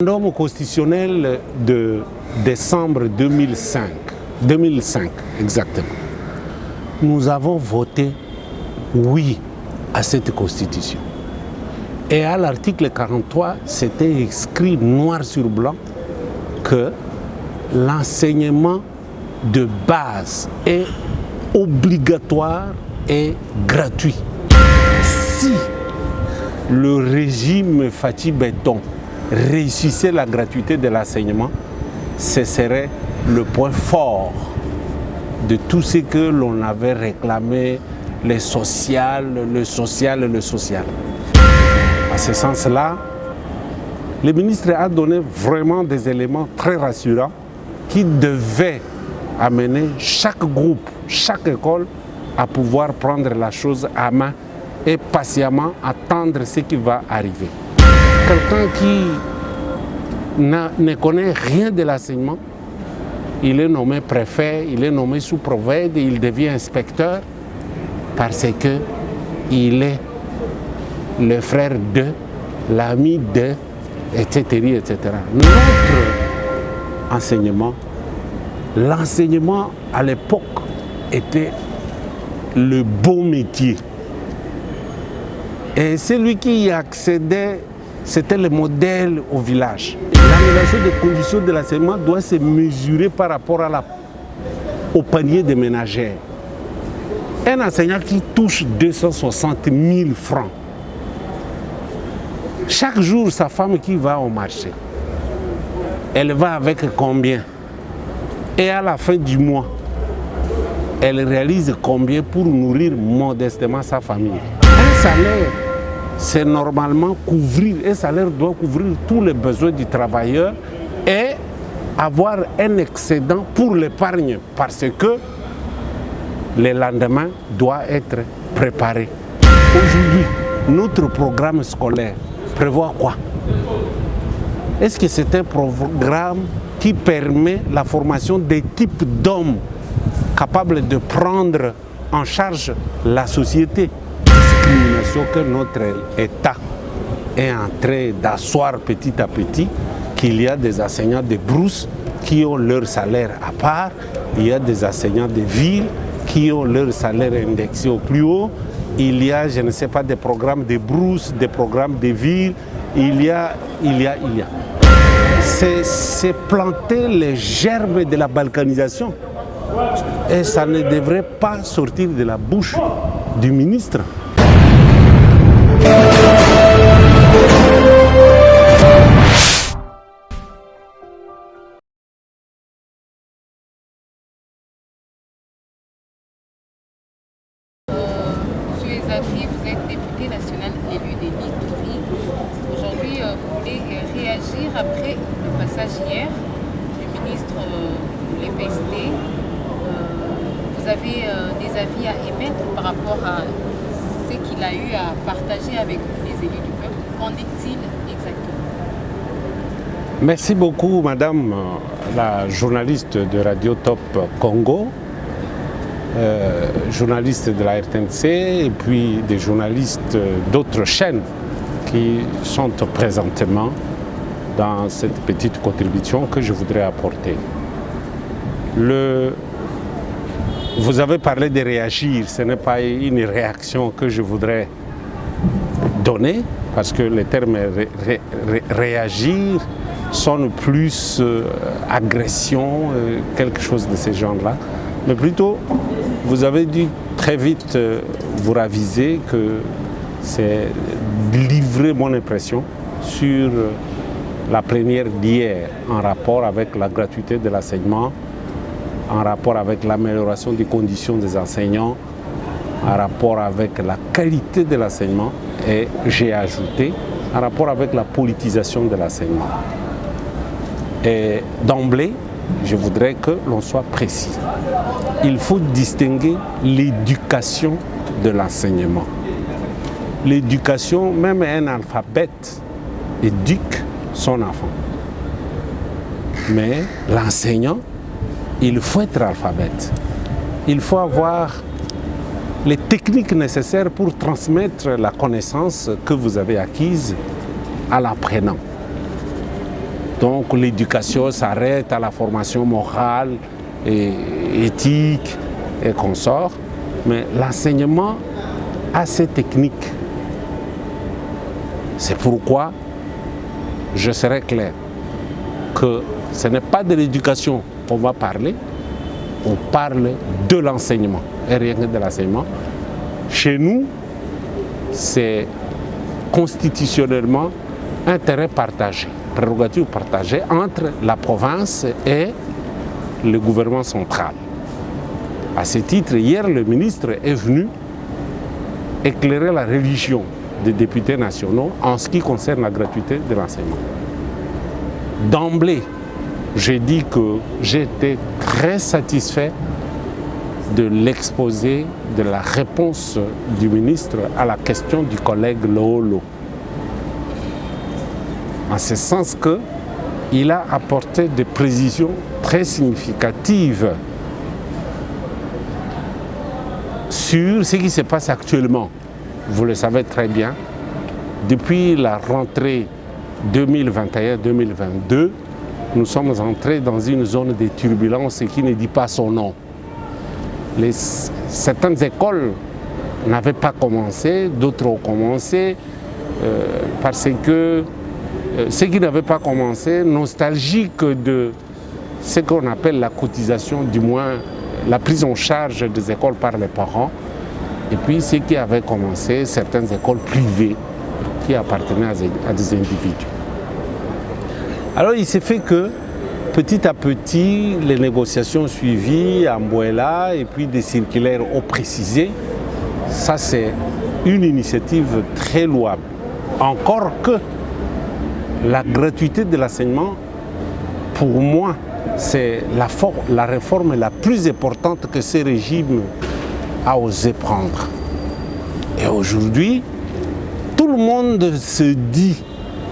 Référendum constitutionnel de décembre 2005 exactement, nous avons voté oui à cette constitution. Et à l'article 43, c'était écrit noir sur blanc que l'enseignement de base est obligatoire et gratuit. Si le régime Fatih Béton réussissait la gratuité de l'enseignement, ce serait le point fort de tout ce que l'on avait réclamé, le social. À ce sens-là, le ministre a donné vraiment des éléments très rassurants qui devaient amener chaque groupe, chaque école à pouvoir prendre la chose à main et patiemment attendre ce qui va arriver. Quelqu'un qui ne connaît rien de l'enseignement, il est nommé préfet, il est nommé sous-préfet, il devient inspecteur parce qu'il est le frère de, l'ami de, etc. Notre enseignement, l'enseignement à l'époque était le beau métier. Et celui qui y accédait, c'était le modèle au village. L'amélioration des conditions de l'enseignement doit se mesurer par rapport au panier des ménagères. Un enseignant qui touche 260 000 francs, chaque jour, sa femme qui va au marché, elle va avec combien? Et à la fin du mois, elle réalise combien pour nourrir modestement sa famille? Un salaire, c'est normalement couvrir, un salaire doit couvrir tous les besoins du travailleur et avoir un excédent pour l'épargne parce que le lendemain doit être préparé. Aujourd'hui, notre programme scolaire prévoit quoi? Est-ce que c'est un programme qui permet la formation des types d'hommes capables de prendre en charge la société? Discrimination que notre État est en train d'asseoir petit à petit, qu'il y a des enseignants de brousse qui ont leur salaire à part, il y a des enseignants de ville qui ont leur salaire indexé au plus haut, il y a, je ne sais pas, des programmes de brousse, des programmes de ville, il y a. C'est planter les germes de la balkanisation. Et ça ne devrait pas sortir de la bouche du ministre. Vous êtes député national élu de l'Ituri. Aujourd'hui, vous voulez réagir après le passage hier du ministre de l'EPST. Vous avez des avis à émettre par rapport à ce qu'il a eu à partager avec les élus du peuple. Qu'en dit-il exactement? Merci beaucoup, madame la journaliste de Radio Top Congo. Journalistes de la RTNC et puis des journalistes d'autres chaînes qui sont présentement dans cette petite contribution que je voudrais apporter. Vous avez parlé de réagir, ce n'est pas une réaction que je voudrais donner parce que les termes réagir sonne plus agression, quelque chose de ce genre-là, mais plutôt vous avez dû très vite vous raviser que c'est livrer mon impression sur la plénière d'hier en rapport avec la gratuité de l'enseignement, en rapport avec l'amélioration des conditions des enseignants, en rapport avec la qualité de l'enseignement et j'ai ajouté en rapport avec la politisation de l'enseignement. Et d'emblée, je voudrais que l'on soit précis. Il faut distinguer l'éducation de l'enseignement. L'éducation, même un alphabète éduque son enfant. Mais l'enseignant, il faut être alphabète. Il faut avoir les techniques nécessaires pour transmettre la connaissance que vous avez acquise à l'apprenant. Donc l'éducation s'arrête à la formation morale et éthique et consorts. Mais l'enseignement a ses techniques. C'est pourquoi je serai clair que ce n'est pas de l'éducation qu'on va parler, on parle de l'enseignement et rien que de l'enseignement. Chez nous, c'est constitutionnellement intérêt partagé, prérogative partagée entre la province et le gouvernement central. À ce titre, hier, le ministre est venu éclairer la religion des députés nationaux en ce qui concerne la gratuité de l'enseignement. D'emblée, j'ai dit que j'étais très satisfait de l'exposé, de la réponse du ministre à la question du collègue Lolo. En ce sens qu'il a apporté des précisions très significatives sur ce qui se passe actuellement. Vous le savez très bien, depuis la rentrée 2021-2022, nous sommes entrés dans une zone de turbulence qui ne dit pas son nom. Certaines écoles n'avaient pas commencé, d'autres ont commencé parce que ceux qui n'avaient pas commencé, nostalgiques de ce qu'on appelle la cotisation, du moins la prise en charge des écoles par les parents, et puis ceux qui avaient commencé, certaines écoles privées qui appartenaient à des individus. Alors il s'est fait que petit à petit, les négociations suivies à Mbouela et puis des circulaires ont précisé. Ça, c'est une initiative très louable. Encore que la gratuité de l'enseignement, pour moi, c'est la réforme la plus importante que ce régime a osé prendre. Et aujourd'hui, tout le monde se dit,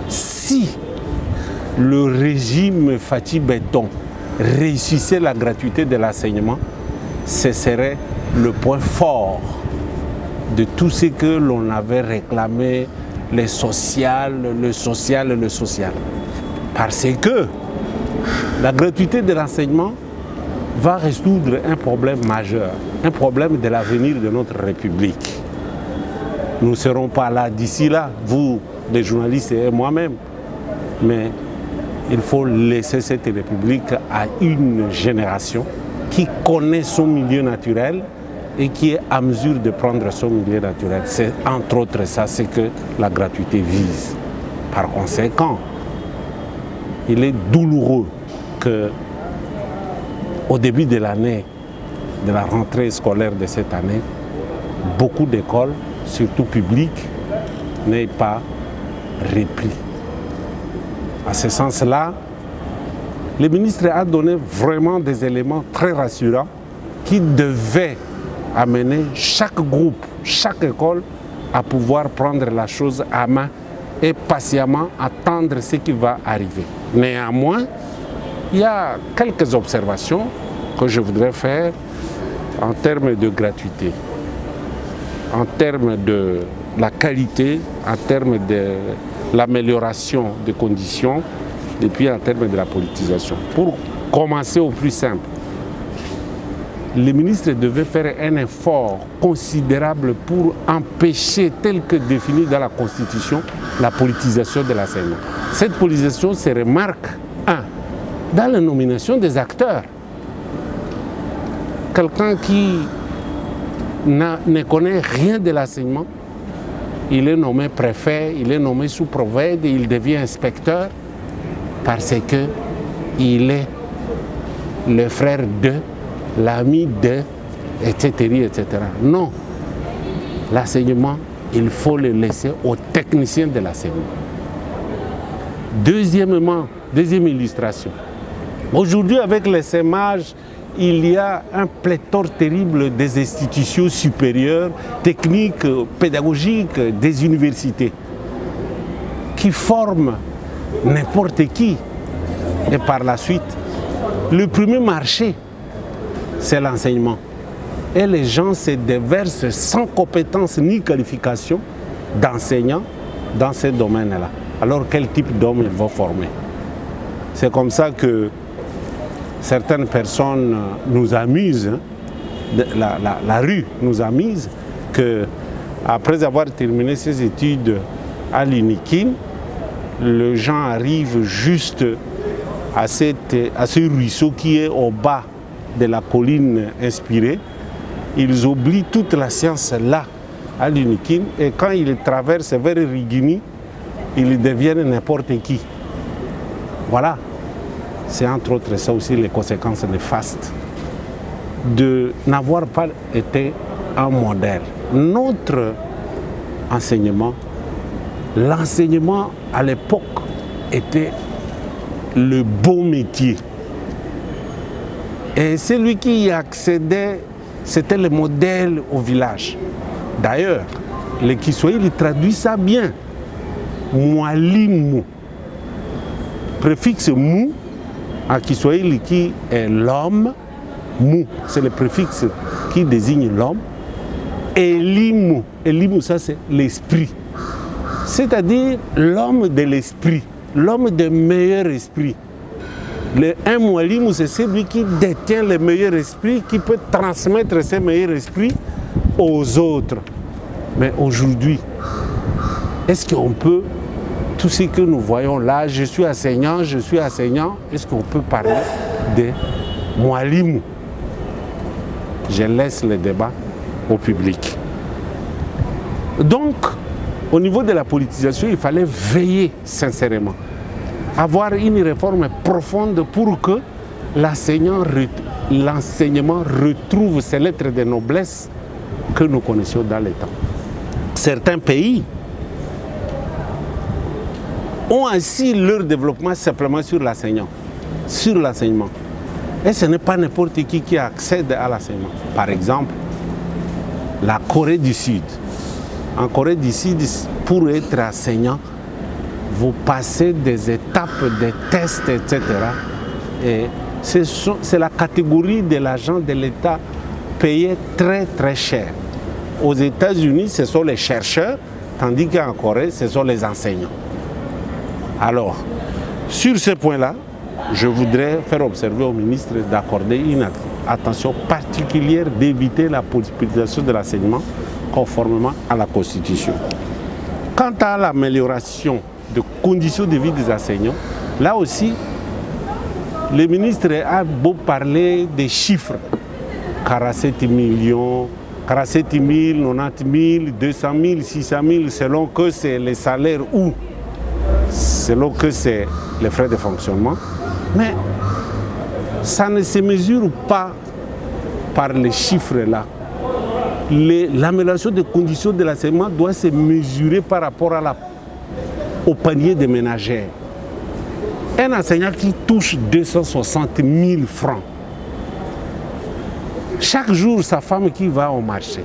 si le régime Fatih Béton réussissait la gratuité de l'enseignement, ce serait le point fort de tout ce que l'on avait réclamé, le social. Parce que la gratuité de l'enseignement va résoudre un problème majeur, un problème de l'avenir de notre République. Nous ne serons pas là d'ici là, vous, les journalistes et moi-même, mais il faut laisser cette République à une génération qui connaît son milieu naturel et qui est à mesure de prendre son milieu naturel. C'est entre autres ça, c'est que la gratuité vise. Par conséquent, il est douloureux qu'au début de l'année, de la rentrée scolaire de cette année, beaucoup d'écoles, surtout publiques, n'aient pas repris. À ce sens-là, le ministre a donné vraiment des éléments très rassurants qui devaient amener chaque groupe, chaque école à pouvoir prendre la chose à main et patiemment attendre ce qui va arriver. Néanmoins, il y a quelques observations que je voudrais faire en termes de gratuité, en termes de la qualité, en termes de l'amélioration des conditions, et puis en termes de la politisation. Pour commencer au plus simple, le ministre devait faire un effort considérable pour empêcher, tel que défini dans la Constitution, la politisation de l'enseignement. Cette politisation se remarque, dans la nomination des acteurs. Quelqu'un qui ne connaît rien de l'enseignement, il est nommé préfet, il est nommé sous-prophète, il devient inspecteur parce qu'il est le frère de, l'ami de, etc. Non, l'enseignement, il faut le laisser aux techniciens de l'enseignement. Deuxième illustration. Aujourd'hui, avec l'essaimage, il y a un pléthore terrible des institutions supérieures, techniques, pédagogiques, des universités, qui forment n'importe qui. Et par la suite, le premier marché, c'est l'enseignement. Et les gens se déversent sans compétence ni qualification d'enseignants dans ces domaines-là. Alors quel type d'homme ils vont former? C'est comme ça que certaines personnes nous amusent, hein. La rue nous amuse, qu'après avoir terminé ses études à l'UNIKIN, le gens arrivent juste à ce ruisseau qui est au bas de la colline inspirée. Ils oublient toute la science là, à l'UNIKIN, et quand ils traversent vers Rigini, ils deviennent n'importe qui. Voilà. C'est entre autres ça aussi les conséquences néfastes de n'avoir pas été un modèle. Notre enseignement, l'enseignement à l'époque était le beau métier. Et celui qui y accédait, c'était le modèle au village. D'ailleurs, les Kiswahili traduisent ça bien. Mwalimu. Préfixe mou en Kiswahili qui est l'homme. Mou, c'est le préfixe qui désigne l'homme. Elimu. Elimu, ça c'est l'esprit. C'est-à-dire l'homme de l'esprit, l'homme de meilleur esprit. Un mwalimu, c'est celui qui détient le meilleur esprit, qui peut transmettre ses meilleurs esprits aux autres. Mais aujourd'hui, est-ce qu'on peut, tout ce que nous voyons là, je suis enseignant, est-ce qu'on peut parler de mwalimu? Je laisse le débat au public. Donc, au niveau de la politisation, il fallait veiller sincèrement, avoir une réforme profonde pour que l'enseignement retrouve ses lettres de noblesse que nous connaissions dans les temps. Certains pays ont assis leur développement simplement sur l'enseignement. Et ce n'est pas n'importe qui accède à l'enseignement. Par exemple, la Corée du Sud. En Corée du Sud, pour être enseignant, vous passez des étapes, des tests, etc. Et c'est la catégorie de l'agent de l'État payé très très cher. Aux États-Unis, ce sont les chercheurs, tandis qu'en Corée, ce sont les enseignants. Alors, sur ce point-là, je voudrais faire observer au ministre d'accorder une attention particulière, d'éviter la politisation de l'enseignement conformément à la Constitution. Quant à l'amélioration des conditions de vie des enseignants, là aussi, le ministre a beau parler des chiffres, 47 millions, 47 000, 90 000, 200 000, 600 000, selon que c'est les salaires ou selon que c'est les frais de fonctionnement. Mais ça ne se mesure pas par les chiffres là. L'amélioration des conditions de l'enseignement doit se mesurer par rapport au panier des ménagères. Un enseignant qui touche 260 000 francs, chaque jour, sa femme qui va au marché,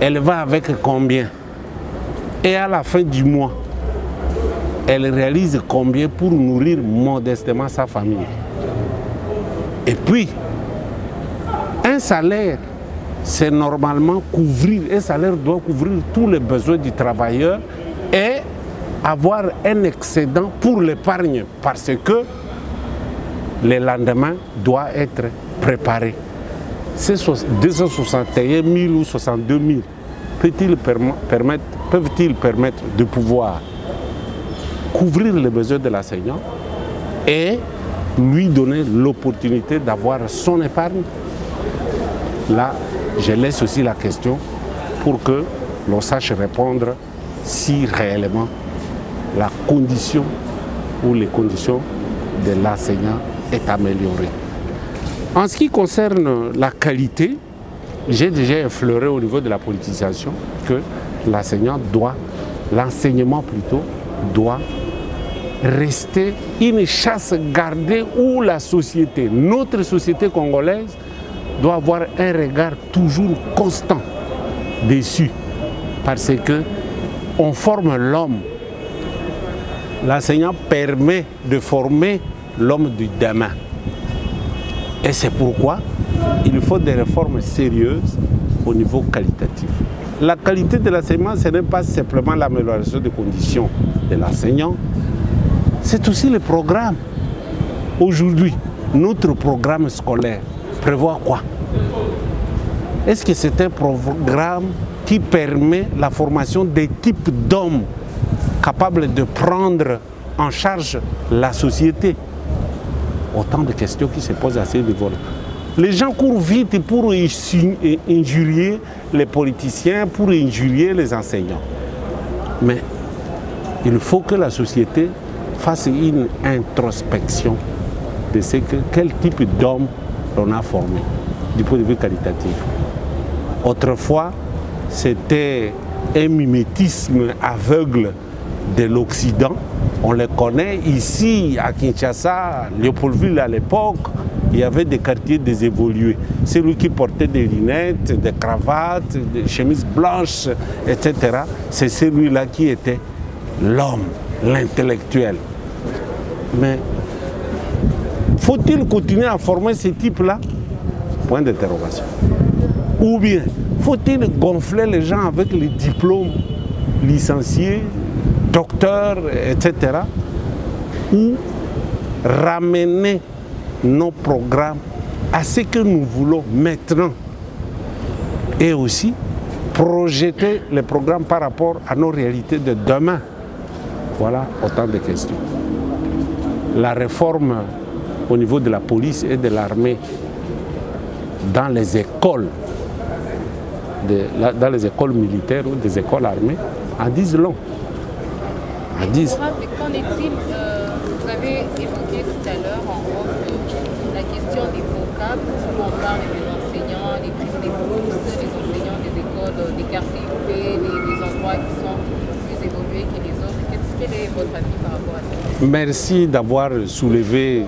elle va avec combien? Et à la fin du mois, elle réalise combien pour nourrir modestement sa famille? Et puis, un salaire, c'est normalement un salaire doit couvrir tous les besoins du travailleur et avoir un excédent pour l'épargne parce que le lendemain doit être préparé. Ces 261 000 ou 62 000 peuvent-ils permettre de pouvoir couvrir les besoins de l'enseignant et lui donner l'opportunité d'avoir son épargne? Là, je laisse aussi la question pour que l'on sache répondre si réellement la condition ou les conditions de l'enseignant est améliorée. En ce qui concerne la qualité, j'ai déjà effleuré au niveau de la politisation que l'enseignement doit rester une chasse gardée où la société, notre société congolaise, doit avoir un regard toujours constant dessus parce que on forme l'homme. L'enseignant permet de former l'homme du demain. Et c'est pourquoi il faut des réformes sérieuses au niveau qualitatif. La qualité de l'enseignement, ce n'est pas simplement l'amélioration des conditions de l'enseignant, c'est aussi le programme. Aujourd'hui, notre programme scolaire prévoit quoi? Est-ce que c'est un programme qui permet la formation des types d'hommes capables de prendre en charge la société? Autant de questions qui se posent à ce niveau-là. Les gens courent vite pour injurier les politiciens, pour injurier les enseignants. Mais il faut que la société fasse une introspection de quel type d'homme l'on a formé du point de vue qualitatif. Autrefois, c'était un mimétisme aveugle de l'Occident. On les connaît ici à Kinshasa, Léopoldville à l'époque, il y avait des quartiers désévolués. Celui qui portait des lunettes, des cravates, des chemises blanches, etc., c'est celui-là qui était l'homme, l'intellectuel. Mais faut-il continuer à former ces types-là? Point d'interrogation. Ou bien, faut-il gonfler les gens avec les diplômes licenciés, docteurs, etc. Ou ramener nos programmes à ce que nous voulons maintenant et aussi projeter les programmes par rapport à nos réalités de demain. Voilà autant de questions. La réforme au niveau de la police et de l'armée dans les écoles, dans les écoles militaires ou des écoles armées, en disent long. Mais qu'en est-il, vous avez évoqué tout à l'heure en off la question des vocables, où on parle des enseignants, des primes des bourses, des enseignants des écoles, des quartiers UP, des endroits qui sont plus évolués que les autres. Quel est votre avis par rapport à ça? Merci d'avoir soulevé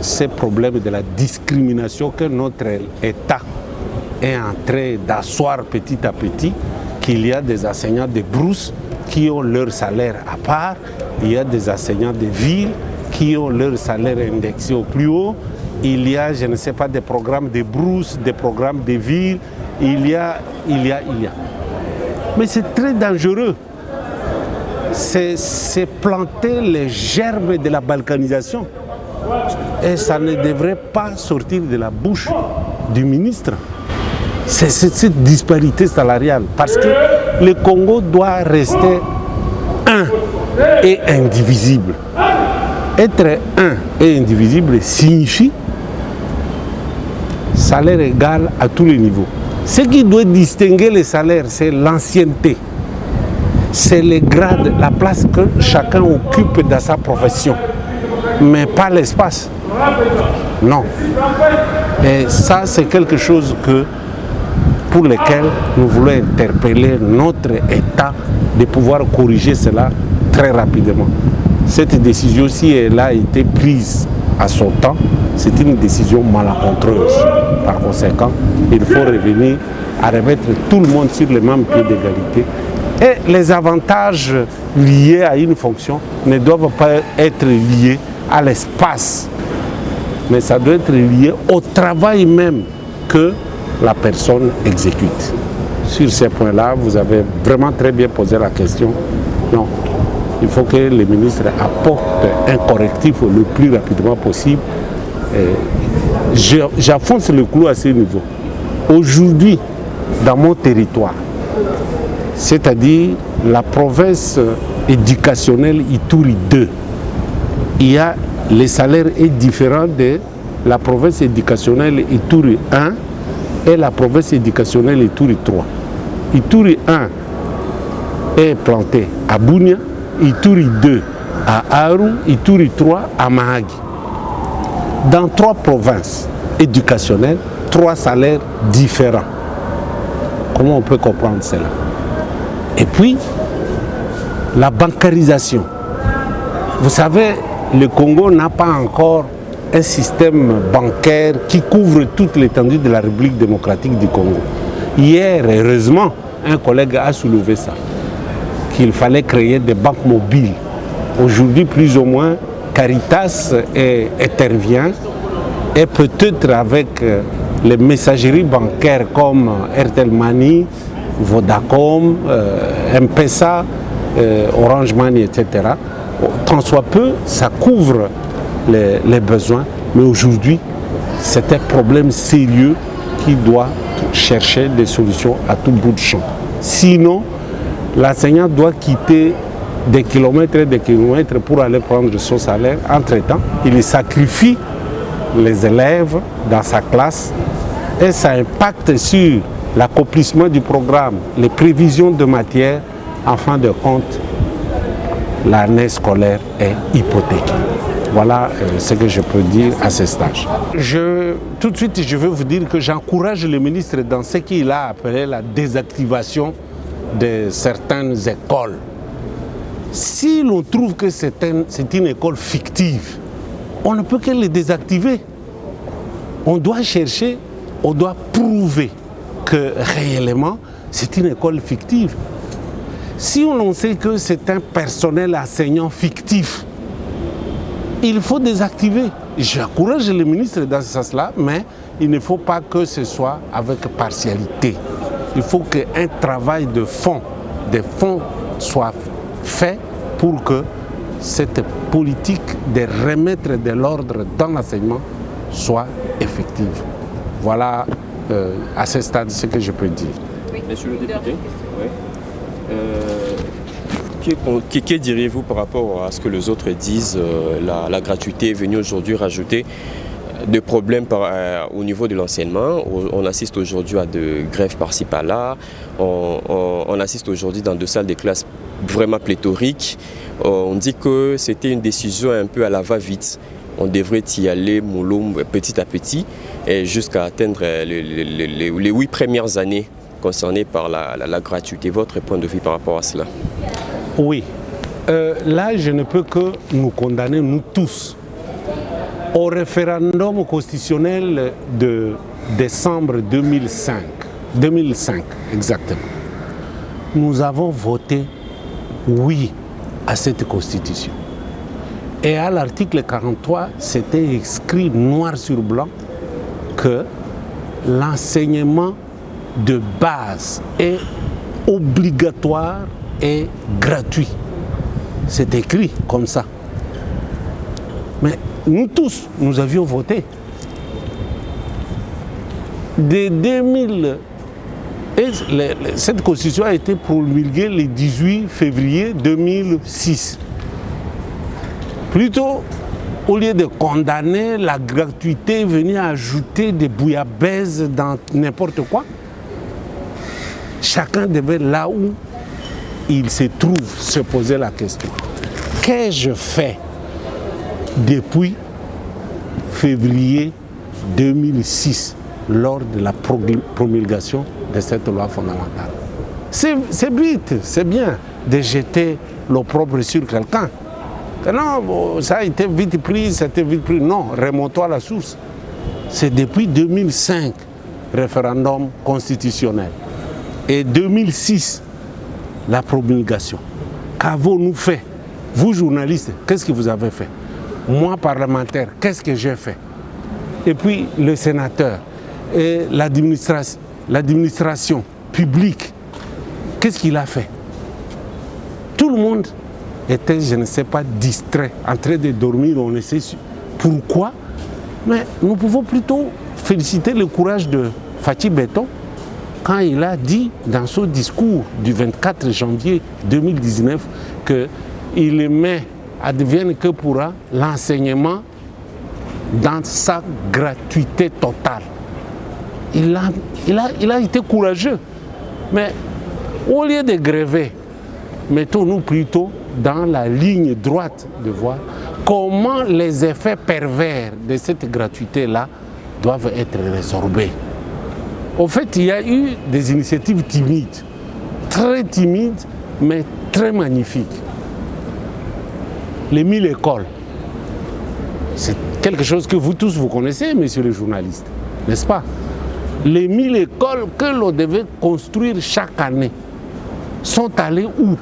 ces problèmes de la discrimination que notre État est en train d'asseoir petit à petit, qu'il y a des enseignants de brousse qui ont leur salaire à part, il y a des enseignants de ville qui ont leur salaire indexé au plus haut, il y a, je ne sais pas, des programmes de brousse, des programmes de ville, il y a. Mais c'est très dangereux. C'est planter les germes de la balkanisation. Et ça ne devrait pas sortir de la bouche du ministre. C'est cette disparité salariale. Parce que le Congo doit rester un et indivisible. Être un et indivisible signifie salaire égal à tous les niveaux. Ce qui doit distinguer les salaires, c'est l'ancienneté. C'est les grades, la place que chacun occupe dans sa profession. Mais pas l'espace. Non. Et ça, c'est quelque chose pour lequel nous voulons interpeller notre État de pouvoir corriger cela très rapidement. Cette décision, si elle a été prise à son temps, c'est une décision malencontreuse. Par conséquent, il faut revenir à remettre tout le monde sur le même pied d'égalité. Et les avantages liés à une fonction ne doivent pas être liés à l'espace, mais ça doit être lié au travail même que la personne exécute. Sur ces points-là, vous avez vraiment très bien posé la question. Non, il faut que le ministre apporte un correctif le plus rapidement possible. J'enfonce le clou à ce niveau. Aujourd'hui, dans mon territoire, c'est-à-dire la province éducationnelle Ituri 2, il y a les salaires est différent de la province éducationnelle Ituri 1 et la province éducationnelle Ituri 3. Ituri 1 est planté à Bunia, Ituri 2 à Aru, Ituri 3 à Mahagi. Dans 3 provinces éducationnelles, 3 salaires différents. Comment on peut comprendre cela? Et puis, la bancarisation. Vous savez, le Congo n'a pas encore un système bancaire qui couvre toute l'étendue de la République démocratique du Congo. Hier, heureusement, un collègue a soulevé ça, qu'il fallait créer des banques mobiles. Aujourd'hui, plus ou moins, Caritas intervient et peut-être avec les messageries bancaires comme Airtel Money, Vodacom, M-Pesa, Orange Money, etc., tant soit peu, ça couvre les besoins, mais aujourd'hui, c'est un problème sérieux qui doit chercher des solutions à tout bout de champ. Sinon, l'enseignant doit quitter des kilomètres et des kilomètres pour aller prendre son salaire. Entre-temps, il sacrifie les élèves dans sa classe et ça impacte sur l'accomplissement du programme, les prévisions de matière. En fin de compte, l'année scolaire est hypothéquée. Voilà ce que je peux dire à ce stage. Tout de suite, je veux vous dire que j'encourage le ministre dans ce qu'il a appelé la désactivation de certaines écoles. Si l'on trouve que c'est une école fictive, on ne peut que les désactiver. On doit chercher, on doit prouver que réellement c'est une école fictive. Si on sait que c'est un personnel enseignant fictif, il faut désactiver. J'encourage le ministre dans ce sens-là, mais il ne faut pas que ce soit avec partialité. Il faut qu'un travail de fond, soit fait pour que cette politique de remettre de l'ordre dans l'enseignement soit effective. Voilà à ce stade ce que je peux dire. Oui. Monsieur le député, que diriez-vous par rapport à ce que les autres disent? La gratuité est venue aujourd'hui rajouter des problèmes au niveau de l'enseignement. On assiste aujourd'hui à de grèves par-ci par-là. On assiste aujourd'hui dans deux salles de classe vraiment pléthoriques. On dit que c'était une décision un peu à la va-vite. On devrait y aller mollo petit à petit jusqu'à atteindre les 8 premières années concernées par la gratuité. Votre point de vue par rapport à cela? Oui. Là, je ne peux que nous condamner, nous tous, au référendum constitutionnel de décembre 2005 exactement. Nous avons voté oui à cette constitution. Et à l'article 43, c'était écrit noir sur blanc que l'enseignement de base est obligatoire et gratuit. C'est écrit comme ça. Mais nous tous, nous avions voté. Dès 2000, cette constitution a été promulguée le 18 février 2006. Plutôt, au lieu de condamner la gratuité, venir ajouter des bouillabaisse dans n'importe quoi, chacun devait, là où il se trouve, se poser la question. Qu'ai-je fait depuis février 2006 lors de la promulgation de cette loi fondamentale? C'est vite, c'est bien de jeter l'opprobre sur quelqu'un. Non, ça a été vite pris, ça a été vite pris. Non, remontons à la source. C'est depuis 2005, référendum constitutionnel. Et 2006, la promulgation. Qu'avons-nous fait? Vous, journalistes, qu'est-ce que vous avez fait? Moi, parlementaire, qu'est-ce que j'ai fait? Et puis, le sénateur et l'administration publique, qu'est-ce qu'il a fait? Tout le monde était, je ne sais pas, distrait, en train de dormir, on ne sait pourquoi. Mais nous pouvons plutôt féliciter le courage de Fathi Beton quand il a dit dans son discours du 24 janvier 2019 qu'il met advienne que pourra l'enseignement dans sa gratuité totale. Il a été courageux. Mais au lieu de gréver, mettons-nous plutôt dans la ligne droite de voir comment les effets pervers de cette gratuité-là doivent être résorbés. Au fait, il y a eu des initiatives timides, mais très magnifiques. Les 1000 écoles, c'est quelque chose que vous tous vous connaissez, messieurs les journalistes, n'est-ce pas? Les 1000 écoles que l'on devait construire chaque année sont allées où?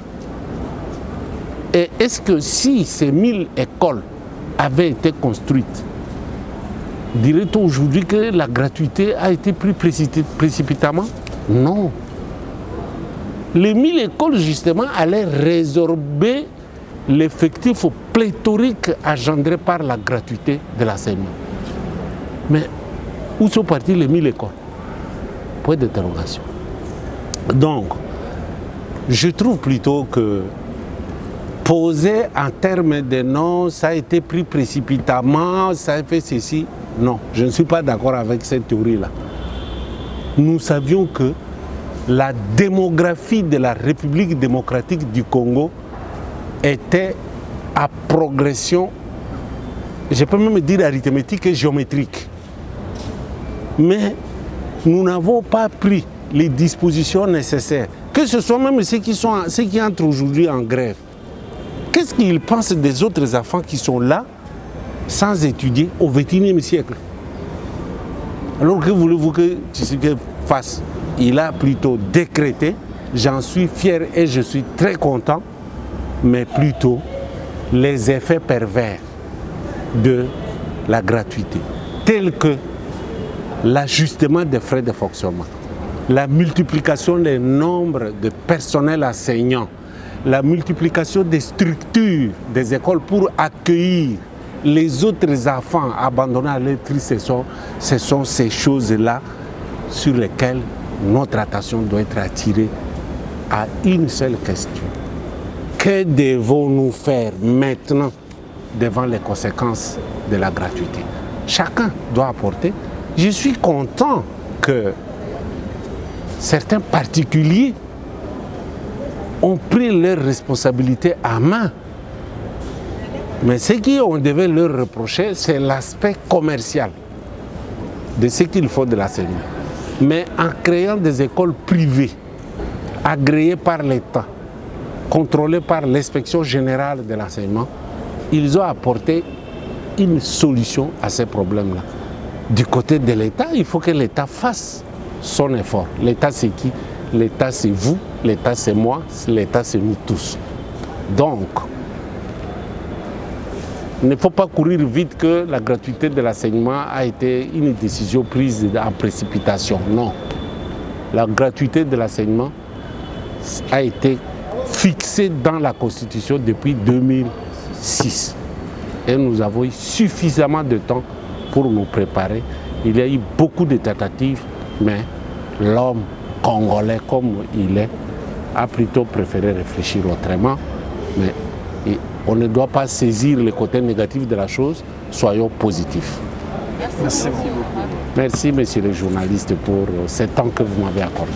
Et est-ce que si ces 1000 écoles avaient été construites, dirait-on aujourd'hui que la gratuité a été prise précipitamment? Non. Les 1000 écoles, justement, allaient résorber l'effectif pléthorique engendré par la gratuité de l'enseignement. Mais où sont partis les 1000 écoles? Point d'interrogation. Donc, je trouve plutôt que poser en termes de non, ça a été pris précipitamment, ça a fait ceci. Non, je ne suis pas d'accord avec cette théorie-là. Nous savions que la démographie de la République démocratique du Congo était à progression, je peux même dire arithmétique et géométrique. Mais nous n'avons pas pris les dispositions nécessaires, que ce soit même ceux qui entrent aujourd'hui en grève. Qu'est-ce qu'ils pensent des autres enfants qui sont là sans étudier au XXIe siècle? Alors que voulez-vous que Tshisekedi fasse? Il a plutôt décrété, j'en suis fier et je suis très content, mais plutôt les effets pervers de la gratuité, tels que l'ajustement des frais de fonctionnement, la multiplication des nombres de personnels enseignants, la multiplication des structures des écoles pour accueillir les autres enfants abandonnés à leur triste sort. Ce sont ces choses-là sur lesquelles notre attention doit être attirée à une seule question. Que devons-nous faire maintenant devant les conséquences de la gratuité? Chacun doit apporter. Je suis content que certains particuliers ont pris leurs responsabilités à main. Mais ce qu'on devait leur reprocher, c'est l'aspect commercial de ce qu'il faut de l'enseignement. Mais en créant des écoles privées, agréées par l'État, contrôlées par l'inspection générale de l'enseignement, ils ont apporté une solution à ces problèmes-là. Du côté de l'État, il faut que l'État fasse son effort. L'État, c'est qui? L'État, c'est vous, l'État, c'est moi, l'État, c'est nous tous. Donc, il ne faut pas courir vite que la gratuité de l'enseignement a été une décision prise en précipitation. Non. La gratuité de l'enseignement a été fixée dans la Constitution depuis 2006. Et nous avons eu suffisamment de temps pour nous préparer. Il y a eu beaucoup de tentatives, mais l'homme congolais comme il est a plutôt préféré réfléchir autrement. Mais on ne doit pas saisir les côtés négatifs de la chose, soyons positifs. Merci. Merci, messieurs les journalistes, pour ce temps que vous m'avez accordé.